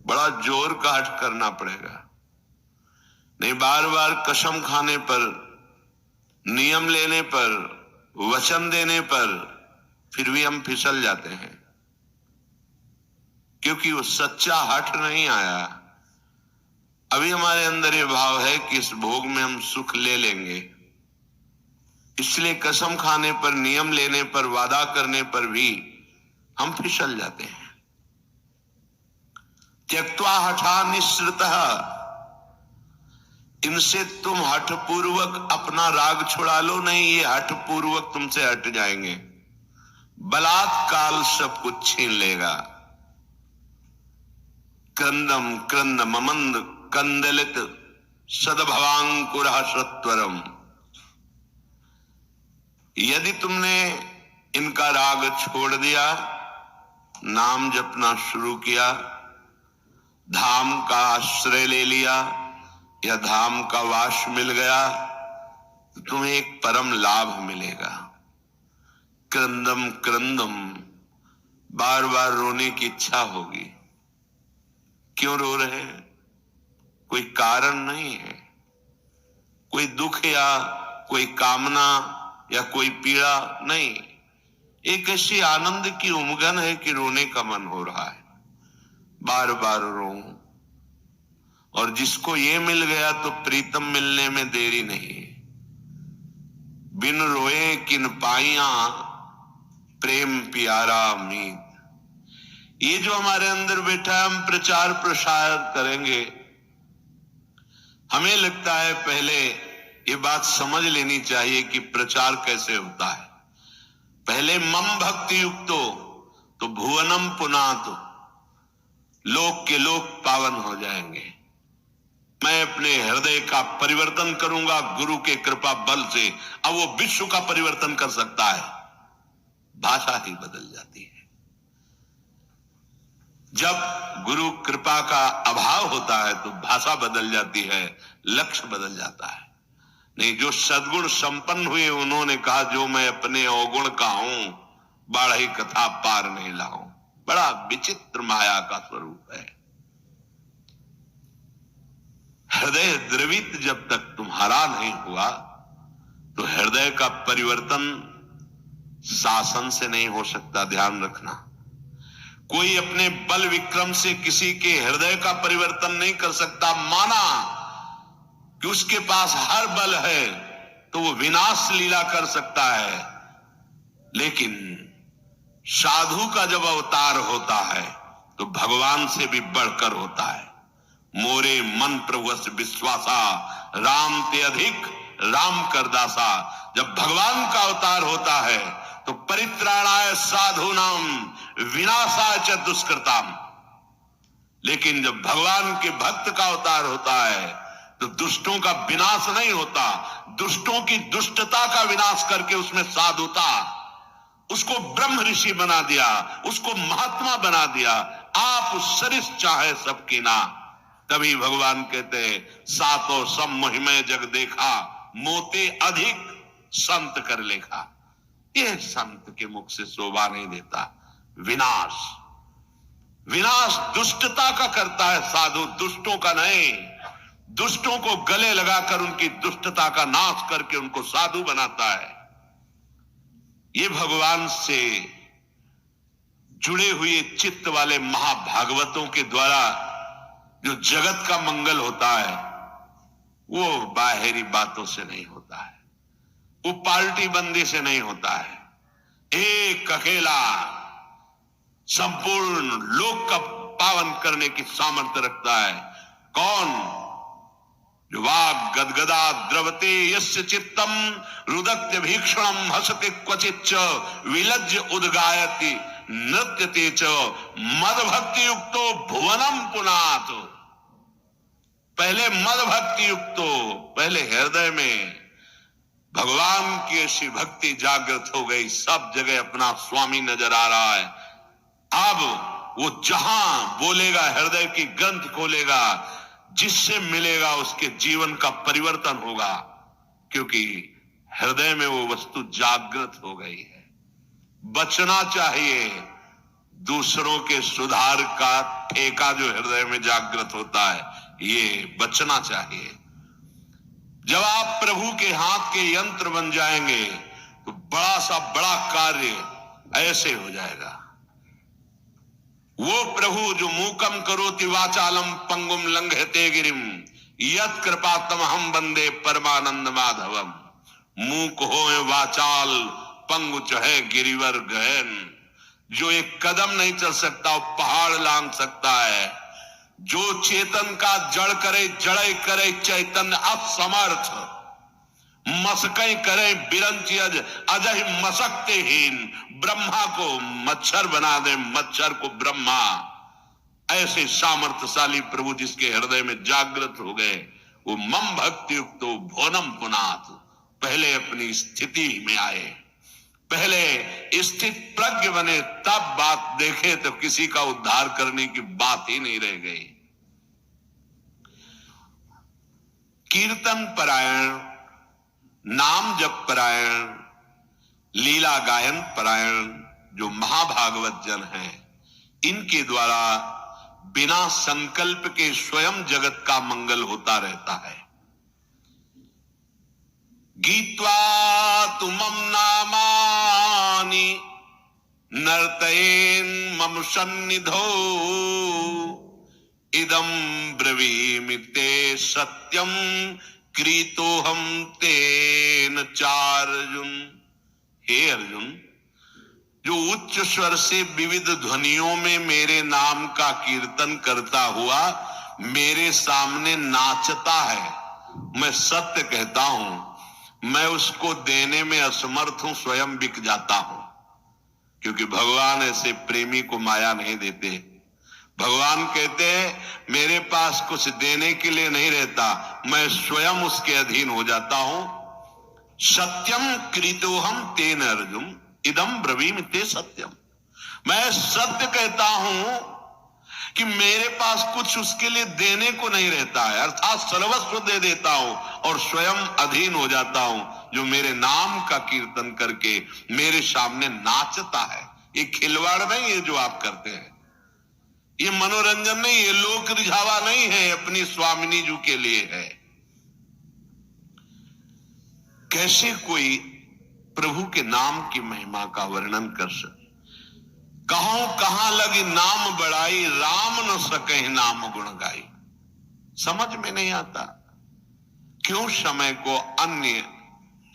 बड़ा जोर का हठ करना पड़ेगा। नहीं, बार बार कसम खाने पर, नियम लेने पर, वचन देने पर फिर भी हम फिसल जाते हैं, क्योंकि वो सच्चा हठ नहीं आया। अभी हमारे अंदर ये भाव है कि इस भोग में हम सुख ले लेंगे, इसलिए कसम खाने पर, नियम लेने पर, वादा करने पर भी हम फिसल जाते हैं। त्यक्त्वा हठा निःसृतः, इनसे तुम हठ पूर्वक अपना राग छुड़ा लो नहीं, ये हठ पूर्वक तुमसे हट जाएंगे। बलात्काल सब कुछ छीन लेगा। क्रंदम क्रंद ममंद कंदलित सदभवांकुरः सत्वरम। यदि तुमने इनका राग छोड़ दिया, नाम जपना शुरू किया, धाम का आश्रय ले लिया या धाम का वास मिल गया, तो तुम्हें एक परम लाभ मिलेगा। क्रंदम क्रंदम, बार बार रोने की इच्छा होगी। क्यों रो रहे हैं? कोई कारण नहीं है, कोई दुख या कोई कामना या कोई पीड़ा नहीं, एक ऐसी आनंद की उमगन है कि रोने का मन हो रहा है। बार बार रो, और जिसको ये मिल गया तो प्रीतम मिलने में देरी नहीं। बिन रोए किन पाइया प्रेम प्यारा मीत। ये जो हमारे अंदर बैठा है, हम प्रचार प्रसार करेंगे, हमें लगता है पहले ये बात समझ लेनी चाहिए कि प्रचार कैसे होता है। पहले मम भक्ति युक्तो तो भुवनम पुनातो, लोक के लोक पावन हो जाएंगे। मैं अपने हृदय का परिवर्तन करूंगा गुरु के कृपा बल से। अब वो विश्व का परिवर्तन कर सकता है, भाषा ही बदल जाती है। जब गुरु कृपा का अभाव होता है तो भाषा बदल जाती है, लक्ष्य बदल जाता है। नहीं, जो सद्गुण संपन्न हुए उन्होंने कहा, जो मैं अपने अवगुण का हूं, बाढ़ी कथा पार नहीं लाऊं। बड़ा विचित्र माया का स्वरूप है। हृदय द्रवित जब तक तुम्हारा नहीं हुआ तो हृदय का परिवर्तन शासन से नहीं हो सकता। ध्यान रखना, कोई अपने बल विक्रम से किसी के हृदय का परिवर्तन नहीं कर सकता। माना कि उसके पास हर बल है तो वो विनाश लीला कर सकता है, लेकिन साधु का जब अवतार होता है तो भगवान से भी बढ़कर होता है। मोरे मन प्रभुस विश्वासा, राम ते अधिक राम करदासा। जब भगवान का अवतार होता है तो परित्राणाय साधूनाम विनाशाय च दुष्कृताम। लेकिन जब भगवान के भक्त का अवतार होता है तो दुष्टों का विनाश नहीं होता, दुष्टों की दुष्टता का विनाश करके उसमें साधुता, उसको ब्रह्म ऋषि बना दिया, उसको महात्मा बना दिया। आप सरिस चाहे सबकी ना, तभी भगवान कहते हैं, सातों सब महिमा जग देखा, मोते अधिक संत कर लेखा। यह संत के मुख से शोभा नहीं देता। विनाश, विनाश दुष्टता का करता है साधु, दुष्टों का नहीं। दुष्टों को गले लगाकर उनकी दुष्टता का नाश करके उनको साधु बनाता है। ये भगवान से जुड़े हुए चित्त वाले महाभागवतों के द्वारा जो जगत का मंगल होता है वो बाहरी बातों से नहीं होता है, वो पार्टी बंदी से नहीं होता है। एक अकेला संपूर्ण लोक का पावन करने की सामर्थ्य रखता है। कौन? जो वाग गदगदा द्रवते यस्य चित्तम रुदक्य भीक्षणम हसते क्वचिच्च विलज्ज उद्गायति नृत्यते च मद भक्ति युक्तो भुवनम पुनात। पहले मद भक्ति युक्तो, पहले हृदय में भगवान की ऐसी भक्ति जागृत हो गई, सब जगह अपना स्वामी नजर आ रहा है। अब वो जहां बोलेगा, हृदय की ग्रंथ खोलेगा, जिससे मिलेगा उसके जीवन का परिवर्तन होगा, क्योंकि हृदय में वो वस्तु जागृत हो गई है। बचना चाहिए, दूसरों के सुधार का ठेका जो हृदय में जागृत होता है, ये बचना चाहिए। जब आप प्रभु के हाथ के यंत्र बन जाएंगे तो बड़ा सा बड़ा कार्य ऐसे हो जाएगा। वो प्रभु जो मूकम करोति वाचालम पंगुम लंघयते गिरिम यत् कृपातम हम वंदे परमानंद माधवम। मूक होए वाचाल पंगु चढ़े गिरिवर गहन। जो एक कदम नहीं चल सकता वो पहाड़ लांघ सकता है। जो चेतन का जड़ करे जड़े करे चैतन्य असमर्थ। मसकई करे बिरंची अजय मसकते हीन। ब्रह्मा को मच्छर बना दे मच्छर को ब्रह्मा। ऐसे सामर्थ्यशाली प्रभु जिसके हृदय में जागृत हो गए, वो मम भक्ति युक्तो भोनम पुनाथ। पहले अपनी स्थिति में आए, पहले स्थित प्रज्ञ बने, तब बात देखे तो किसी का उद्धार करने की बात ही नहीं रह गई। कीर्तन परायण, नाम जप परायण, लीला गायन परायण जो महाभागवत जन हैं, इनके द्वारा बिना संकल्प के स्वयं जगत का मंगल होता रहता है। गीत्वा तुमम नामानि नर्तयेन मम सन्निधो इदं ब्रवीमि ते सत्यम क्रीतोहम तेन चार्जुन। हे अर्जुन, जो उच्च स्वर से विविध ध्वनियों में मेरे नाम का कीर्तन करता हुआ मेरे सामने नाचता है, मैं सत्य कहता हूं, मैं उसको देने में असमर्थ हूं, स्वयं बिक जाता हूं। क्योंकि भगवान ऐसे प्रेमी को माया नहीं देते। भगवान कहते हैं मेरे पास कुछ देने के लिए नहीं रहता, मैं स्वयं उसके अधीन हो जाता हूं। सत्यम क्रीतोहम तेन अर्जुन इदम ब्रवीमि ते सत्यम। मैं सत्य कहता हूं कि मेरे पास कुछ उसके लिए देने को नहीं रहता है, अर्थात सर्वस्व दे देता हूं और स्वयं अधीन हो जाता हूं। जो मेरे नाम का कीर्तन करके मेरे सामने नाचता है। ये खिलवाड़ नहीं है जो आप करते हैं, ये मनोरंजन नहीं है, लोक रिझावा नहीं है, अपनी स्वामिनी जी के लिए है। कैसे कोई प्रभु के नाम की महिमा का वर्णन कर सके। कहां लगी नाम बढ़ाई, राम न सके नाम गुण गाई। समझ में नहीं आता, क्यों समय को अन्य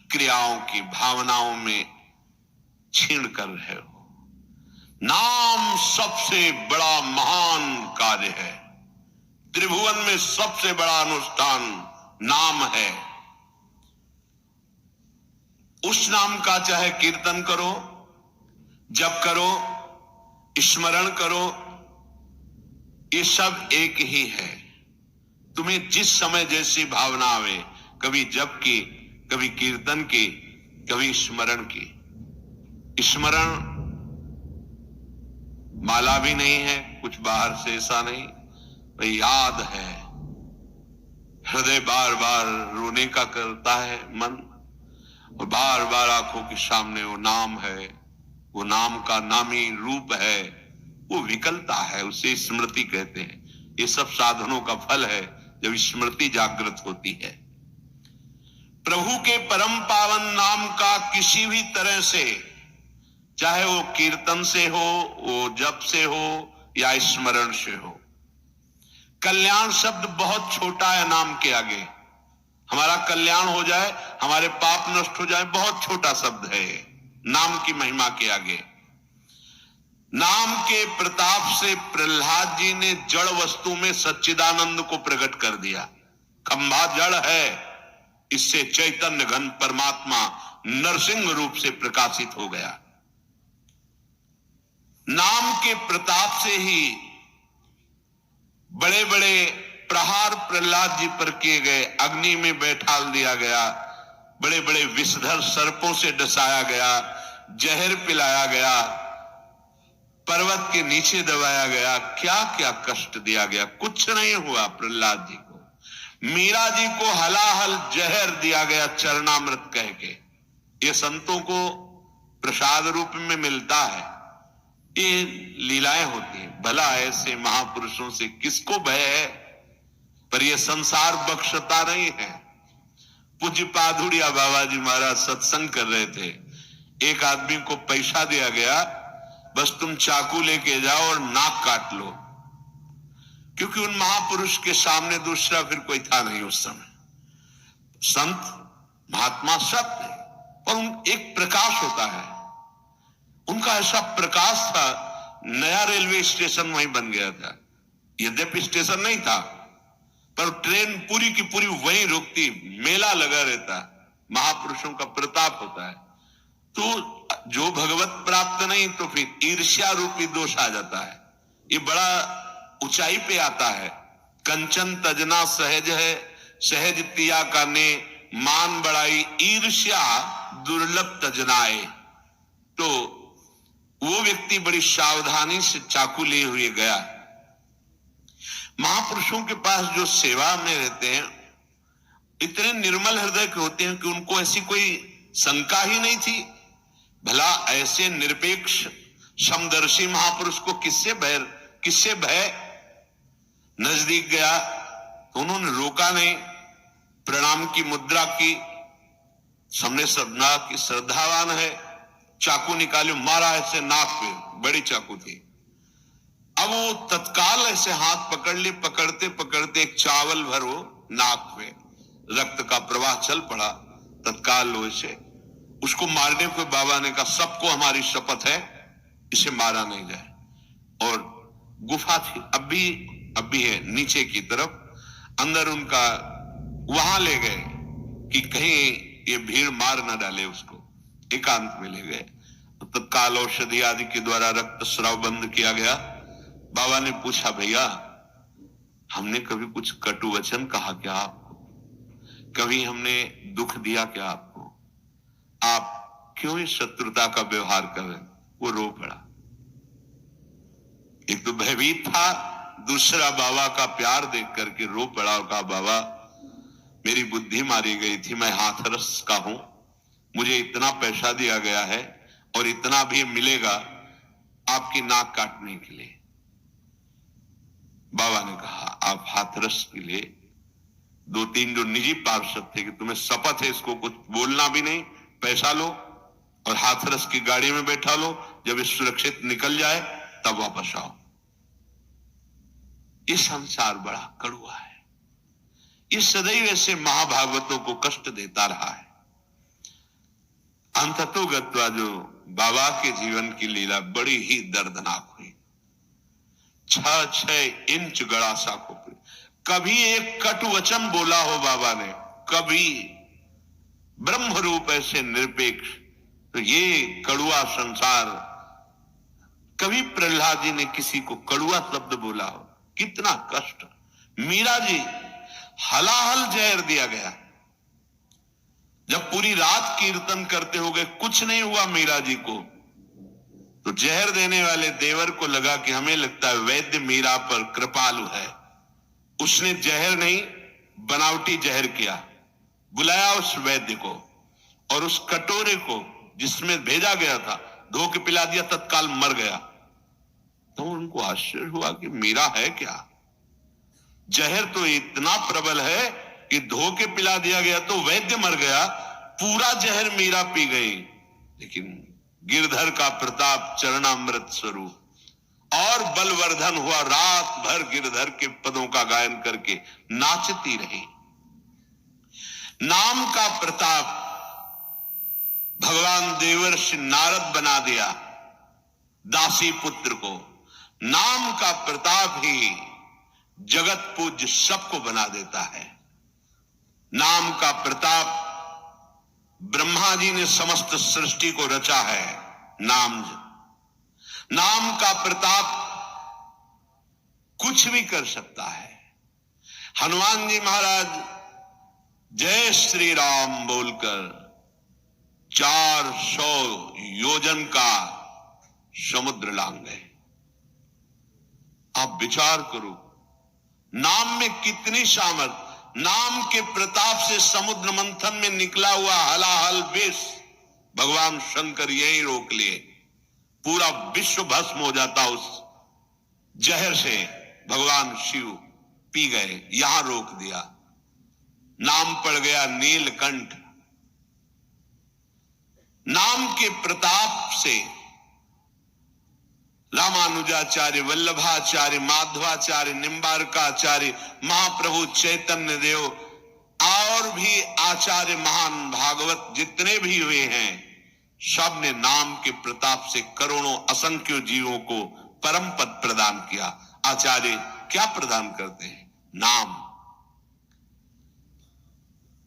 क्रियाओं की भावनाओं में छीन कर रहे हो। नाम सबसे बड़ा महान कार्य है। त्रिभुवन में सबसे बड़ा अनुष्ठान नाम है। उस नाम का चाहे कीर्तन करो, जप करो, स्मरण करो, ये सब एक ही है। तुम्हें जिस समय जैसी भावना आवे, कभी जप की, कभी कीर्तन की, कभी स्मरण की। स्मरण माला भी नहीं है, कुछ बाहर से ऐसा नहीं, भाई याद है। हृदय बार बार रोने का करता है मन, और बार बार आंखों के सामने वो नाम है, वो नाम का नामी रूप है, वो विकलता है, उसे स्मृति कहते हैं। ये सब साधनों का फल है जब स्मृति जागृत होती है। प्रभु के परम पावन नाम का किसी भी तरह से, चाहे वो कीर्तन से हो, वो जप से हो या स्मरण से हो। कल्याण शब्द बहुत छोटा है नाम के आगे। हमारा कल्याण हो जाए, हमारे पाप नष्ट हो जाए, बहुत छोटा शब्द है नाम की महिमा के आगे। नाम के प्रताप से प्रहलाद जी ने जड़ वस्तु में सच्चिदानंद को प्रकट कर दिया। खंभा जड़ है, इससे चैतन्य घन परमात्मा नरसिंह रूप से प्रकाशित हो गया। नाम के प्रताप से ही बड़े बड़े प्रहार प्रहलाद जी पर किए गए, अग्नि में बैठाल दिया गया, बड़े बड़े विषधर सर्पों से डसाया गया, जहर पिलाया गया, पर्वत के नीचे दबाया गया, क्या क्या कष्ट दिया गया, कुछ नहीं हुआ प्रहलाद जी को। मीरा जी को हलाहल जहर दिया गया चरणामृत कह के। ये संतों को प्रसाद रूप में मिलता है। ये लीलाएं होती हैं। भला ऐसे महापुरुषों से किसको भय है, पर यह संसार बख्शता नहीं है। पूज्य पाधुड़िया बाबा जी महाराज सत्संग कर रहे थे, एक आदमी को पैसा दिया गया, बस तुम चाकू लेके जाओ और नाक काट लो, क्योंकि उन महापुरुष के सामने दूसरा फिर कोई था नहीं उस समय। संत महात्मा सब थे, और एक प्रकाश होता है, उनका ऐसा प्रकाश था, नया रेलवे स्टेशन वहीं बन गया था। यद्यपि स्टेशन नहीं था, पर ट्रेन पूरी की पूरी वहीं रुकती, मेला लगा रहता। महापुरुषों का प्रताप होता है। तो जो भगवत प्राप्त नहीं तो फिर ईर्ष्या रूपी दोष आ जाता है। ये बड़ा ऊंचाई पे आता है। कंचन तजना सहज है, सहज तिया का ने मान बढ़ाई, ईर्ष्या दुर्लभ तजनाए। तो वो व्यक्ति बड़ी सावधानी से चाकू लिए हुए गया। महापुरुषों के पास जो सेवा में रहते हैं इतने निर्मल हृदय के होते हैं कि उनको ऐसी कोई शंका ही नहीं थी। भला ऐसे निरपेक्ष समदर्शी महापुरुष को किससे भय। नजदीक गया तो उन्होंने रोका नहीं, प्रणाम की मुद्रा की, सामने श्रद्धा की, श्रद्धावान है, चाकू निकाले, मारा ऐसे नाक पे, बड़ी चाकू थी। अब वो तत्काल ऐसे हाथ पकड़ ले, पकड़ते पकड़ते एक चावल भर वो नाक पे, रक्त का प्रवाह चल पड़ा। तत्काल वैसे उसको मारने को बाबा ने कहा, सबको हमारी शपथ है इसे मारा नहीं जाए। और गुफा थी, अब भी है नीचे की तरफ, अंदर उनका वहां ले गए कि कहीं ये भीड़ मार ना डाले उसको। एकांत में ले गए, तत्काल औषधि आदि के द्वारा रक्त स्राव बंद किया गया। बाबा ने पूछा, भैया हमने कभी कुछ कटु वचन कहा क्या आपको? कभी हमने दुख दिया क्या आपको? आप क्यों इस शत्रुता का व्यवहार कर रहे? वो रो पड़ा। एक तो भयभीत था, दूसरा बाबा का प्यार देख करके रो पड़ा और कहा, बाबा मेरी बुद्धि मारी गई थी, मैं हाथरस का हूं, मुझे इतना पैसा दिया गया है और इतना भी मिलेगा आपकी नाक काटने के लिए। बाबा ने कहा, आप हाथरस के लिए 2-3 जो निजी पार्षद थे कि तुम्हें शपथ है इसको कुछ बोलना भी नहीं, पैसा लो और हाथरस की गाड़ी में बैठा लो, जब ये सुरक्षित निकल जाए तब वापस आओ। ये संसार बड़ा कड़वा है, ये सदैव ऐसे महाभागवतों को कष्ट देता रहा है। अंततोगत्वा जो बाबा के जीवन की लीला बड़ी ही दर्दनाक हुई। 6-6 इंच गड़ा सा खोपड़ी, कभी एक कटु वचन बोला हो बाबा ने, कभी ब्रह्म रूप ऐसे निरपेक्ष, तो ये कड़ुआ संसार, कभी प्रहलाद जी ने किसी को कड़ुआ शब्द बोला हो? कितना कष्ट। मीरा जी हलाहल जहर दिया गया, जब पूरी रात कीर्तन करते हो गए कुछ नहीं हुआ मीरा जी को, तो जहर देने वाले देवर को लगा कि हमें लगता है वैद्य मीरा पर कृपालु है, उसने जहर नहीं बनावटी जहर किया, बुलाया उस वैद्य को और उस कटोरे को जिसमें भेजा गया था धो के पिला दिया, तत्काल मर गया। तो उनको आश्चर्य हुआ कि मीरा है क्या, जहर तो इतना प्रबल है कि धो के पिला दिया गया तो वैद्य मर गया, पूरा जहर मीरा पी गई। लेकिन गिरधर का प्रताप चरणामृत स्वरूप और बलवर्धन हुआ, रात भर गिरधर के पदों का गायन करके नाचती रही। नाम का प्रताप भगवान देवर्षि नारद बना दिया दासी पुत्र को, नाम का प्रताप ही जगत पूज्य सबको बना देता है। नाम का प्रताप ब्रह्मा जी ने समस्त सृष्टि को रचा है, नाम का प्रताप कुछ भी कर सकता है। हनुमान जी महाराज जय श्री राम बोलकर 400 योजन का समुद्र लांग गए। आप विचार करो, नाम में कितनी सामर्थ, नाम के प्रताप से समुद्र मंथन में निकला हुआ हलाहल विष भगवान शंकर यही रोक लिए। पूरा विश्व भस्म हो जाता उस जहर से। भगवान शिव पी गए, यहां रोक दिया। नाम पड़ गया नीलकंठ। नाम के प्रताप से रामानुजाचार्य, वल्लभाचार्य, माधवाचार्य, निम्बारकाचार्य, महाप्रभु चैतन्य देव और भी आचार्य महान भागवत जितने भी हुए हैं, सब ने नाम के प्रताप से करोड़ों असंख्य जीवों को परम पद प्रदान किया। आचार्य क्या प्रदान करते हैं? नाम।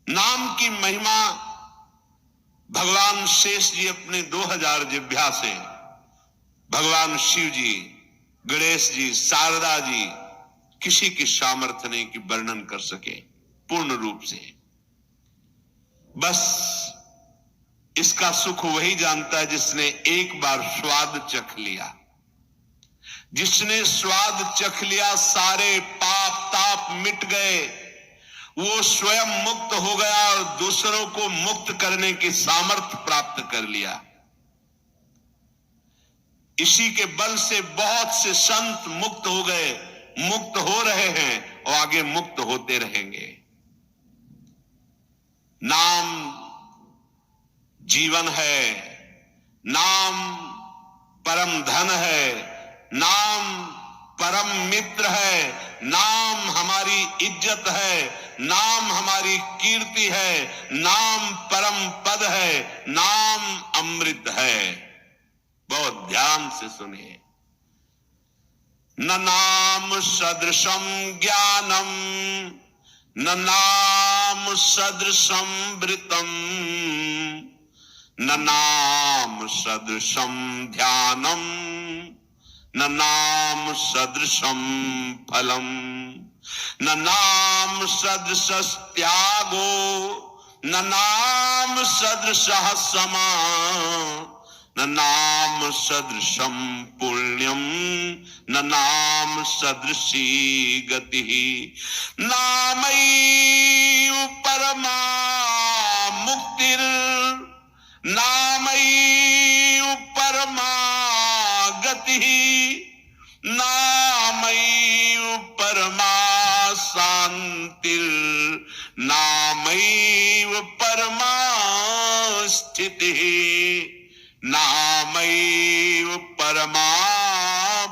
नाम की महिमा भगवान शेष जी अपने 2000 जिह्वा से, भगवान शिव जी, गणेश जी, शारदा जी, किसी की सामर्थ्य नहीं कि वर्णन कर सके पूर्ण रूप से। बस इसका सुख वही जानता है जिसने एक बार स्वाद चख लिया। जिसने स्वाद चख लिया, सारे पाप ताप मिट गए, वो स्वयं मुक्त हो गया और दूसरों को मुक्त करने की सामर्थ्य प्राप्त कर लिया। इसी के बल से बहुत से संत मुक्त हो गए, मुक्त हो रहे हैं और आगे मुक्त होते रहेंगे। नाम जीवन है, नाम परम धन है, नाम परम मित्र है, नाम हमारी इज्जत है, नाम हमारी कीर्ति है, नाम परम पद है, नाम अमृत है। बहुत ध्यान से सुनिए। न नाम सदृशम ज्ञानम, न नाम सदृशम वृतम, न नाम सदृशम ध्यानम, न नाम सदृशम फलम, न नाम सदृश त्यागो, न नाम सदृश समा, न नाम सदृशम पुण्यम, न नाम सदृशी गति। नामैव परमा मुक्तिर्, नामैव परमा गति, नामैव परमा शांतिर्, नामैव परमा स्थितिः, नामैव परमा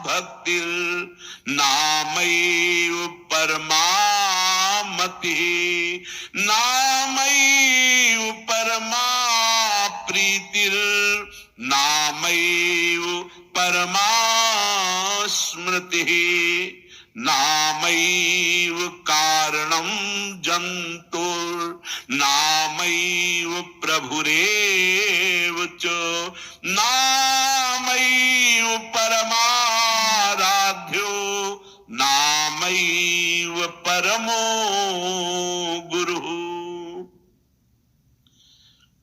भक्तिर्, नामैव परमा मतिः, नामैव परमा प्रीतिर्, नामैव परमा स्मृतिः, नामैव कारणं जन्तुर्, नामैव प्रभुरेव च, नामैव परमाराध्यो, नामैव परमो गुरुः।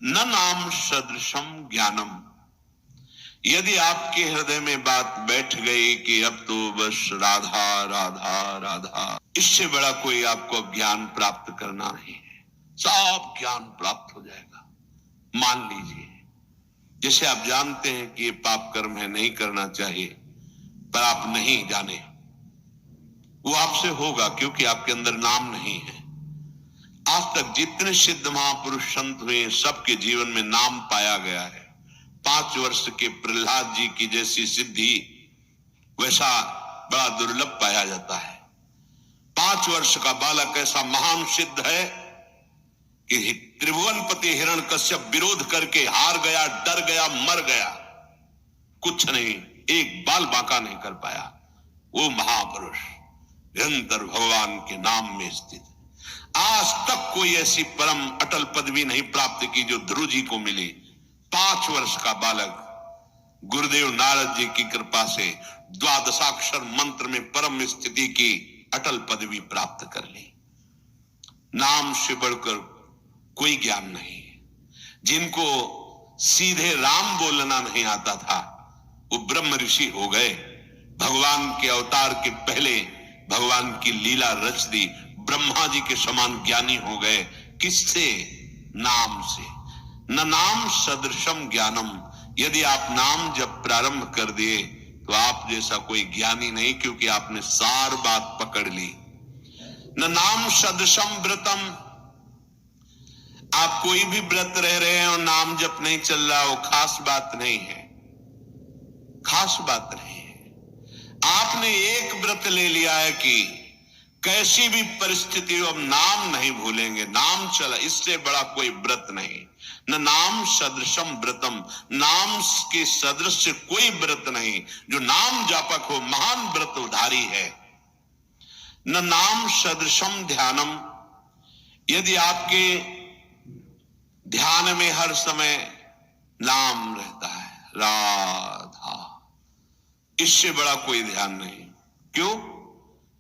न नाम सदृशम ज्ञानम। यदि आपके हृदय में बात बैठ गई कि अब तो बस राधा राधा राधा, इससे बड़ा कोई आपको अब ज्ञान प्राप्त करना नहीं है। सब ज्ञान प्राप्त हो जाएगा। मान लीजिए, जैसे आप जानते हैं कि ये पाप कर्म है, नहीं करना चाहिए, पर आप नहीं जाने, वो आपसे होगा क्योंकि आपके अंदर नाम नहीं है। आज तक जितने सिद्ध महापुरुष संत हुए, सबके जीवन में नाम पाया गया है। 5 वर्ष के प्रहलाद जी की जैसी सिद्धि वैसा बड़ा दुर्लभ पाया जाता है। 5 वर्ष का बालक ऐसा महान सिद्ध है कि त्रिभुवनपति हिरण्यकश्यप विरोध करके हार गया, डर गया, मर गया, कुछ नहीं, एक बाल बांका नहीं कर पाया। वो महापुरुष निरंतर भगवान के नाम में स्थित। आज तक कोई ऐसी परम अटल पदवी नहीं प्राप्त की जो ध्रुव जी को मिली। 5 वर्ष का बालक गुरुदेव नारद जी की कृपा से द्वादशाक्षर मंत्र में परम स्थिति की अटल पदवी प्राप्त कर ली। नाम से बढ़कर कोई ज्ञान नहीं। जिनको सीधे राम बोलना नहीं आता था, वो ब्रह्म ऋषि हो गए। भगवान के अवतार के पहले भगवान की लीला रच दी, ब्रह्मा जी के समान ज्ञानी हो गए। किससे? नाम से। न नाम सदृशम ज्ञानम। यदि आप नाम जब प्रारंभ कर दिए तो आप जैसा कोई ज्ञानी नहीं, क्योंकि आपने सार बात पकड़ ली। न नाम सदृशम व्रतम, आप कोई भी व्रत रह रहे हैं और नाम जप नहीं चल रहा, वो खास बात नहीं है, खास बात नहीं है। आपने एक व्रत ले लिया है कि कैसी भी परिस्थिति हो अब नाम नहीं भूलेंगे, नाम चला, इससे बड़ा कोई व्रत नहीं। न नाम सदृशम व्रतम, नाम के सदृश कोई व्रत नहीं। जो नाम जापक हो महान व्रतधारी है। न नाम सदृशम ध्यानम, यदि आपके ध्यान में हर समय नाम रहता है, राधा, इससे बड़ा कोई ध्यान नहीं। क्यों?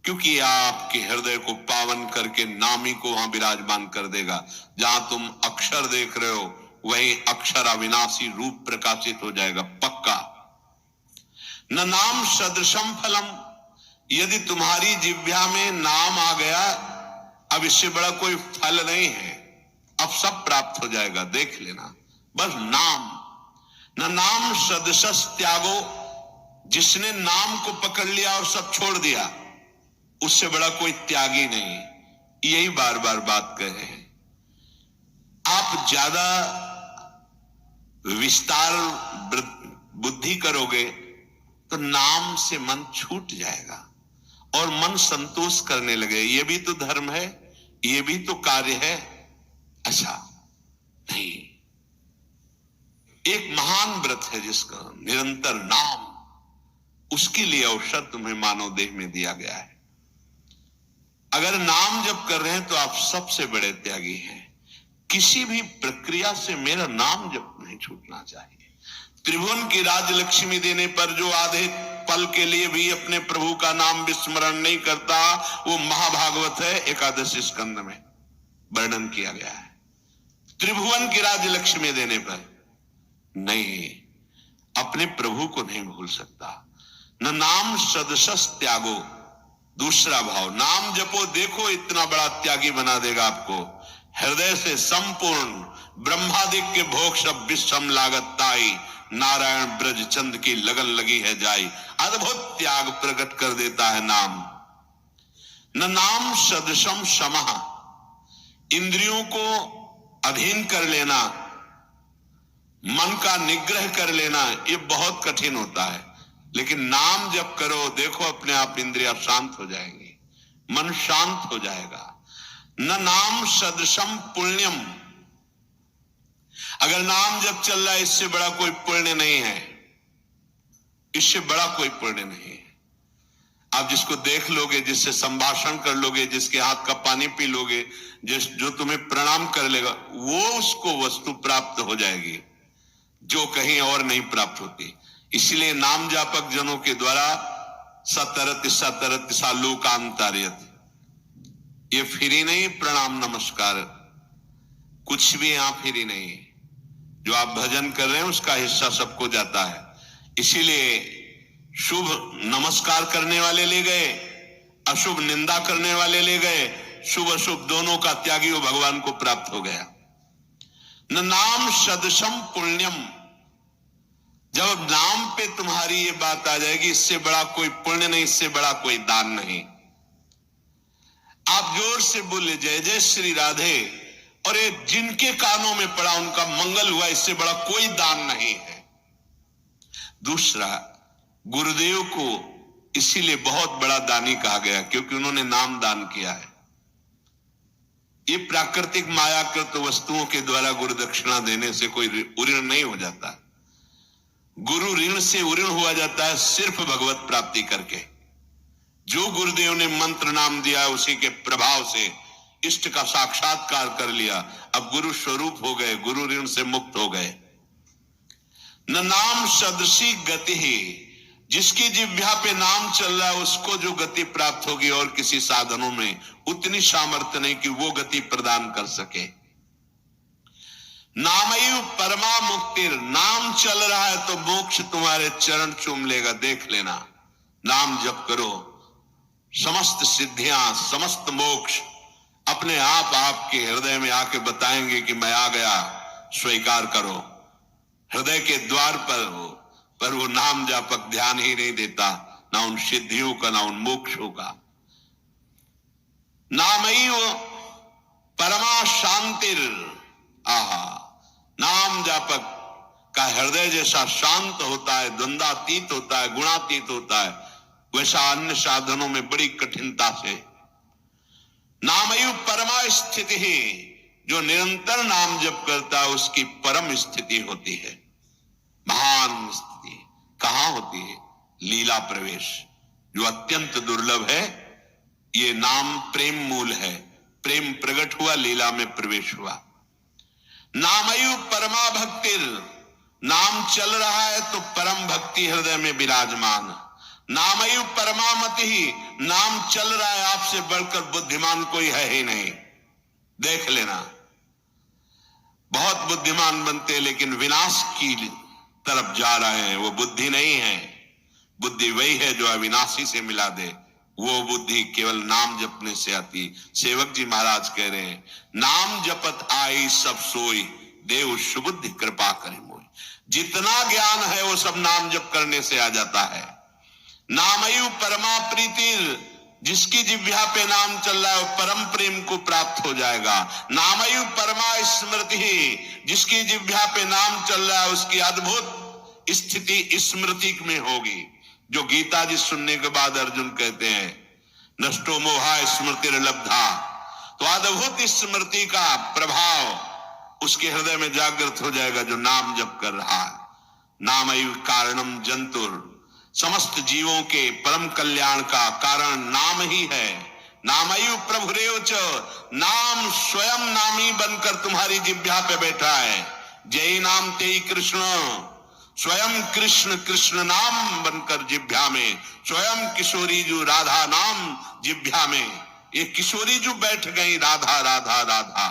क्योंकि आपके हृदय को पावन करके नामी को वहां विराजमान कर देगा। जहां तुम अक्षर देख रहे हो वही अक्षर अविनाशी रूप प्रकाशित हो जाएगा, पक्का। न नाम सदृशम फलम, यदि तुम्हारी जिह्वा में नाम आ गया, अब इससे बड़ा कोई फल नहीं है, अब सब प्राप्त हो जाएगा, देख लेना, बस नाम। न नाम सदृशस त्यागो, जिसने नाम को पकड़ लिया और सब छोड़ दिया, उससे बड़ा कोई त्यागी नहीं। यही बार बार बात कर रहे हैं। आप ज्यादा विस्तार बुद्धि करोगे तो नाम से मन छूट जाएगा और मन संतोष करने लगे, ये भी तो धर्म है, ये भी तो कार्य है। अच्छा नहीं, एक महान व्रत है जिसका निरंतर नाम, उसके लिए अवसर तुम्हें मानव देह में दिया गया है। अगर नाम जप कर रहे हैं तो आप सबसे बड़े त्यागी हैं। किसी भी प्रक्रिया से मेरा नाम जप नहीं छूटना चाहिए। त्रिभुवन की राजलक्ष्मी देने पर जो आधे पल के लिए भी अपने प्रभु का नाम विस्मरण नहीं करता, वो महाभागवत है, एकादश स्कंद में वर्णन किया गया है। त्रिभुवन की राजलक्ष्मी देने पर नहीं, अपने प्रभु को नहीं भूल सकता। न नाम सदृशस त्यागो, दूसरा भाव, नाम जपो, देखो इतना बड़ा त्यागी बना देगा आपको। हृदय से संपूर्ण ब्रह्मादिक के भोग सब विषम लागत ताई, नारायण ब्रज चंद की लगन लगी है जाई। अद्भुत त्याग प्रकट कर देता है नाम। न नाम सदृशम शमः, इंद्रियों को अधीन कर लेना, मन का निग्रह कर लेना, ये बहुत कठिन होता है। लेकिन नाम जब करो, देखो अपने आप इंद्रियां शांत हो जाएंगी, मन शांत हो जाएगा। न नाम सदृशम पुण्यम, अगर नाम जब चल रहा है, इससे बड़ा कोई पुण्य नहीं है, इससे बड़ा कोई पुण्य नहीं है। आप जिसको देख लोगे, जिससे संभाषण कर लोगे, जिसके हाथ का पानी पी लोगे, जो तुम्हें प्रणाम कर लेगा, वो उसको वस्तु प्राप्त हो जाएगी जो कहीं और नहीं प्राप्त होती। इसलिए नाम जापक जनों के द्वारा सतरत सतरत सालोकांतार्यत, ये फ्री नहीं प्रणाम नमस्कार, कुछ भी यहां फ्री नहीं। जो आप भजन कर रहे हैं उसका हिस्सा सबको जाता है। इसीलिए शुभ नमस्कार करने वाले ले गए, अशुभ निंदा करने वाले ले गए, शुभ अशुभ दोनों का त्यागी वो भगवान को प्राप्त हो गया। न नाम सदृशम पुण्यम, जब नाम पे तुम्हारी ये बात आ जाएगी, इससे बड़ा कोई पुण्य नहीं, इससे बड़ा कोई दान नहीं। आप जोर से बोले जय जय श्री राधे, और ये जिनके कानों में पड़ा उनका मंगल हुआ, इससे बड़ा कोई दान नहीं है। दूसरा, गुरुदेव को इसीलिए बहुत बड़ा दानी कहा गया क्योंकि उन्होंने नाम दान किया है। ये प्राकृतिक मायाकृत वस्तुओं के द्वारा गुरु दक्षिणा देने से कोई ऋण नहीं हो जाता। गुरु ऋण से उऋण हुआ जाता है सिर्फ भगवत प्राप्ति करके। जो गुरुदेव ने मंत्र नाम दिया उसी के प्रभाव से इष्ट का साक्षात्कार कर लिया, अब गुरु स्वरूप हो गए, गुरु ऋण से मुक्त हो गए। न नाम सदृशी गति ही, जिसकी जिह्वा पे नाम चल रहा है उसको जो गति प्राप्त होगी और किसी साधनों में उतनी सामर्थ्य नहीं कि वो गति प्रदान कर सके। नामयु परमा मुक्तिर, नाम चल रहा है तो मोक्ष तुम्हारे चरण चूम लेगा, देख लेना। नाम जप करो, समस्त सिद्धियां समस्त मोक्ष अपने आप आपके हृदय में आके बताएंगे कि मैं आ गया, स्वीकार करो। हृदय के द्वार पर हो, पर वो नाम जापक ध्यान ही नहीं देता, ना उन सिद्धियों का, ना उन मोक्षों का। नामैव परमा शांतिर, आहा, नाम जापक का हृदय जैसा शांत होता है, द्वंद्वातीत होता है, गुणातीत होता है, वैसा अन्य साधनों में बड़ी कठिनता से। नामैव परमा स्थिति ही, जो निरंतर नाम जप करता है उसकी परम स्थिति होती है, महान स्थिति। कहां होती है? लीला प्रवेश, जो अत्यंत दुर्लभ है। ये नाम प्रेम मूल है, प्रेम प्रकट हुआ, लीला में प्रवेश हुआ। नामयु परमा भक्तिर, नाम चल रहा है तो परम भक्ति हृदय में विराजमान। नामयु परमामति ही, नाम चल रहा है, आपसे बढ़कर बुद्धिमान कोई है ही नहीं। देख लेना, बहुत बुद्धिमान बनते लेकिन विनाश की तरफ जा रहे हैं, वो बुद्धि नहीं है। बुद्धि वही है जो अविनाशी से मिला दे, वो बुद्धि केवल नाम जपने से आती। सेवक जी महाराज कह रहे हैं, नाम जपत आई सब सोई, देव सुबुद्धि कृपा करे मोई। जितना ज्ञान है वो सब नाम जप करने से आ जाता है। नामयु परमा प्रीतिर, जिसकी जिह्वा पे नाम चल रहा है वो परम प्रेम को प्राप्त हो जाएगा। नामयु परमा स्मृति, जिसकी जिह्वा पे नाम चल रहा है उसकी अद्भुत स्थिति स्मृति में होगी। जो गीता जी सुनने के बाद अर्जुन कहते हैं, नष्टो मोहा स्मृति लब्धा, तो अद्भुत स्मृति का प्रभाव उसके हृदय में जागृत हो जाएगा जो नाम जप कर रहा है। नामयु कारणम जंतुर, समस्त जीवों के परम कल्याण का कारण नाम ही है। नामयु प्रभुरेव च, नाम स्वयं नामी बनकर तुम्हारी जिह्वा पे बैठा है। जय नाम तेई कृष्ण, स्वयं कृष्ण कृष्ण नाम बनकर जिह्वा में, स्वयं किशोरी जो राधा नाम जिह्वा में। ये किशोरी जो बैठ गई, राधा राधा राधा।